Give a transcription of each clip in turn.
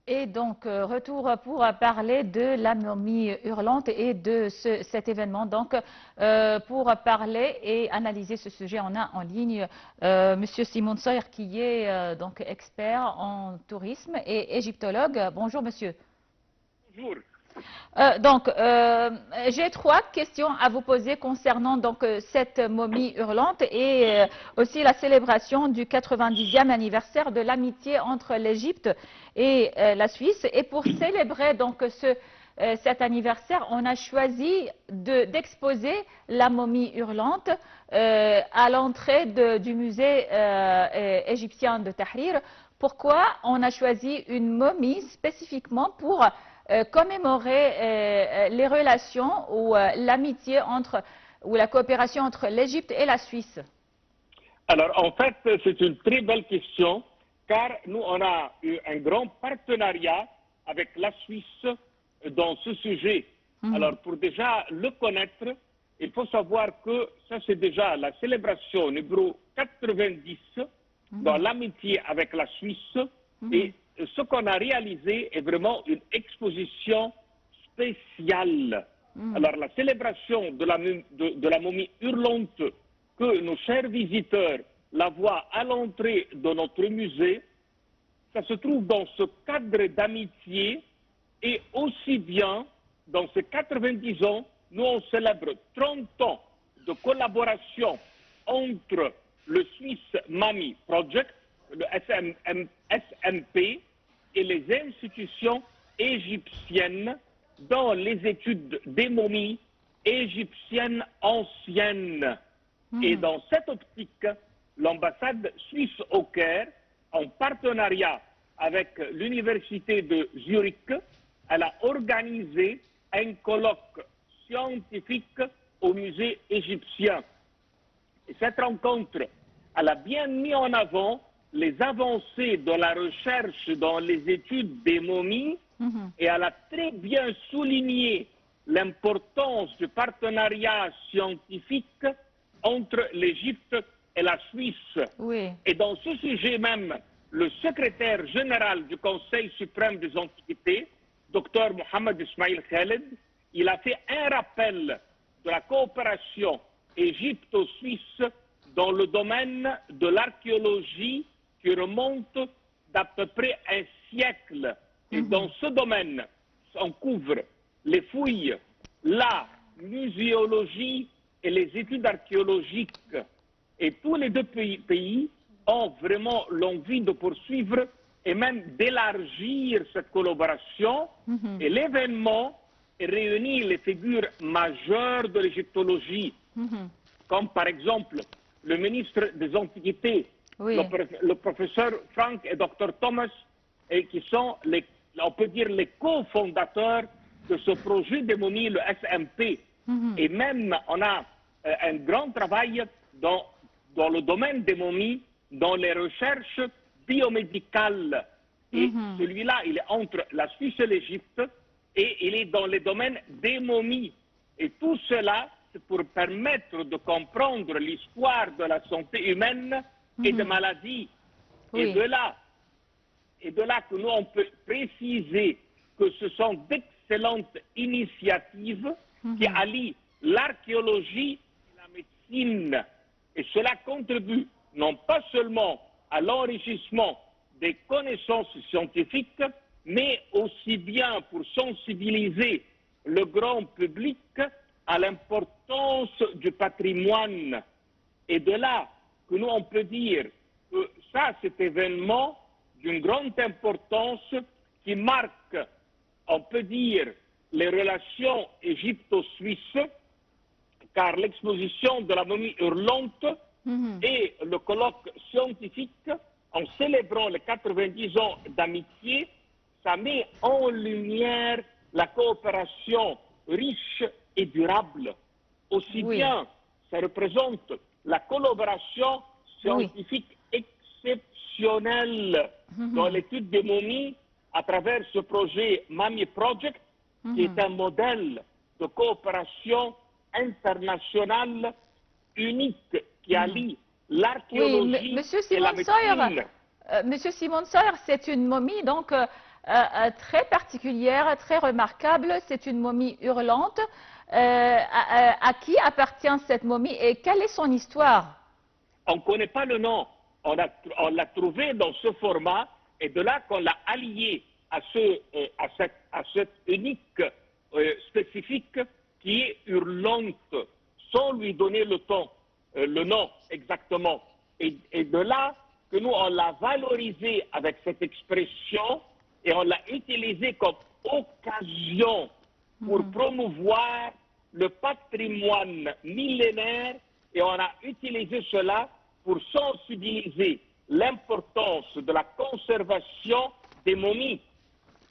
Et donc, retour pour parler de la momie hurlante et de cet événement. Donc, pour parler et analyser ce sujet, on a en ligne Monsieur Simon Sawyer, qui est donc expert en tourisme et égyptologue. Bonjour, monsieur. Bonjour. J'ai trois questions à vous poser concernant cette momie hurlante et aussi la célébration du 90e anniversaire de l'amitié entre l'Égypte et la Suisse. Et pour célébrer cet anniversaire, on a choisi d'exposer la momie hurlante à l'entrée du musée égyptien de Tahrir. Pourquoi on a choisi une momie spécifiquement pour commémorer les relations ou l'amitié ou la coopération entre l'Égypte et la Suisse? Alors, en fait, c'est une très belle question, car nous, on a eu un grand partenariat avec la Suisse dans ce sujet. Alors, pour déjà le connaître, il faut savoir que ça, c'est déjà la célébration numéro 90 dans l'amitié avec la Suisse. Et ce qu'on a réalisé est vraiment une exposition spéciale. Alors, la célébration de la momie hurlante, que nos chers visiteurs la voient à l'entrée de notre musée, ça se trouve dans ce cadre d'amitié, et aussi bien dans ces 90 ans, nous on célèbre 30 ans de collaboration entre le Swiss Mummy Project, le SMP, et les institutions égyptiennes dans les études des momies égyptiennes anciennes. Et dans cette optique, l'ambassade suisse au Caire, en partenariat avec l'université de Zurich, elle a organisé un colloque scientifique au musée égyptien. Et cette rencontre, elle a bien mis en avant les avancées de la recherche dans les études des momies, et elle a très bien souligné l'importance du partenariat scientifique entre l'Égypte et la Suisse. Oui. Et dans ce sujet même, le secrétaire général du Conseil suprême des Antiquités, Dr Mohamed Ismail Khaled, il a fait un rappel de la coopération égypto-suisse dans le domaine de l'archéologie qui remonte d'à peu près un siècle. Et dans ce domaine, on couvre les fouilles, la muséologie et les études archéologiques. Et tous les deux pays ont vraiment l'envie de poursuivre et même d'élargir cette collaboration. Et l'événement réunit les figures majeures de l'égyptologie, comme par exemple le ministre des Antiquités, le professeur Frank et Dr Thomas, et qui sont, on peut dire, les cofondateurs de ce projet de momie, le SMP. Et même, on a un grand travail dans le domaine des momies, dans les recherches biomédicales. Et celui-là, il est entre la Suisse et l'Égypte, et il est dans les domaines des momies. Et tout cela, c'est pour permettre de comprendre l'histoire de la santé humaine et des maladies. Oui. Et de là que nous, on peut préciser que ce sont d'excellentes initiatives qui allient l'archéologie et la médecine. Et cela contribue non pas seulement à l'enrichissement des connaissances scientifiques, mais aussi bien pour sensibiliser le grand public à l'importance du patrimoine. Et de là que nous, on peut dire que ça, cet événement d'une grande importance qui marque, on peut dire, les relations égypto-suisses, car l'exposition de la momie hurlante et le colloque scientifique, en célébrant les 90 ans d'amitié, ça met en lumière la coopération riche et durable. Aussi bien, ça représente la collaboration scientifique exceptionnelle dans l'étude des momies à travers ce projet Mummy Project, qui est un modèle de coopération internationale unique qui allie l'archéologie et la médecine. Monsieur Simon Sawyer, c'est une momie donc très particulière, très remarquable. C'est une momie hurlante. À qui appartient cette momie et quelle est son histoire? On ne connaît pas le nom. On l'a trouvé dans ce format et de là qu'on l'a allié à cette unique spécifique qui est hurlante, sans lui donner le nom exactement. Et de là que nous, on l'a valorisé avec cette expression et on l'a utilisé comme occasion pour promouvoir le patrimoine millénaire et on a utilisé cela pour sensibiliser l'importance de la conservation des momies.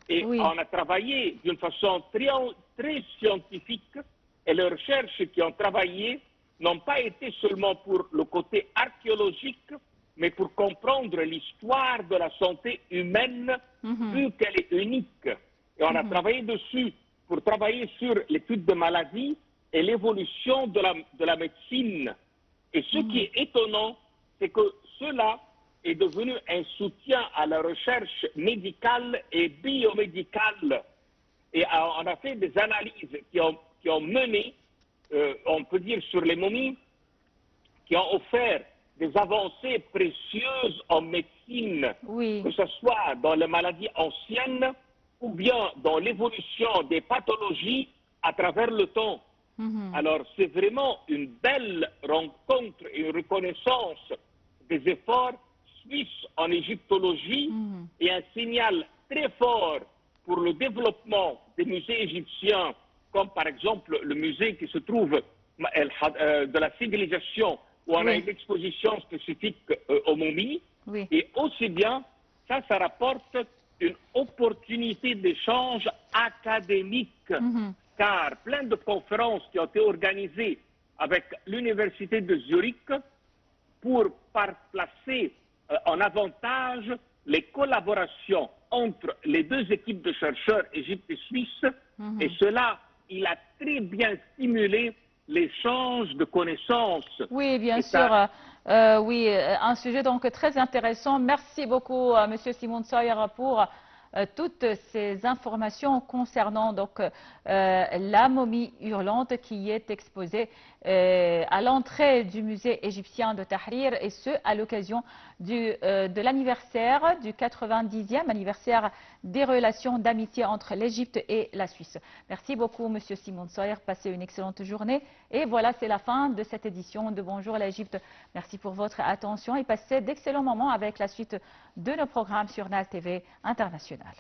Et on a travaillé d'une façon très scientifique et les recherches qui ont travaillé n'ont pas été seulement pour le côté archéologique, mais pour comprendre l'histoire de la santé humaine, vu qu'elle est unique. Et on a travaillé dessus pour travailler sur l'étude de maladies et l'évolution de la médecine. Et ce qui est étonnant, c'est que cela est devenu un soutien à la recherche médicale et biomédicale. Et on a fait des analyses qui ont mené, on peut dire, sur les momies, qui ont offert des avancées précieuses en médecine, que ce soit dans les maladies anciennes ou bien dans l'évolution des pathologies à travers le temps. Alors, c'est vraiment une belle rencontre et une reconnaissance des efforts suisses en égyptologie et un signal très fort pour le développement des musées égyptiens, comme par exemple le musée qui se trouve de la civilisation, où on a une exposition spécifique aux momies. Et aussi bien, ça rapporte une opportunité d'échange académique. Car plein de conférences qui ont été organisées avec l'Université de Zurich pour placer en avantage les collaborations entre les deux équipes de chercheurs, Égypte et Suisse, et cela, il a très bien stimulé l'échange de connaissances. Oui, bien sûr. Oui, un sujet donc très intéressant. Merci beaucoup, Monsieur Simon Sawyer, pour toutes ces informations concernant donc la momie hurlante qui est exposée à l'entrée du musée égyptien de Tahrir, et ce à l'occasion de l'anniversaire du 90e anniversaire des relations d'amitié entre l'Égypte et la Suisse. Merci beaucoup, Monsieur Simon Sawyer. Passez une excellente journée. Et voilà, c'est la fin de cette édition de Bonjour l'Égypte. Merci pour votre attention et passez d'excellents moments avec la suite de nos programmes sur NAL TV International.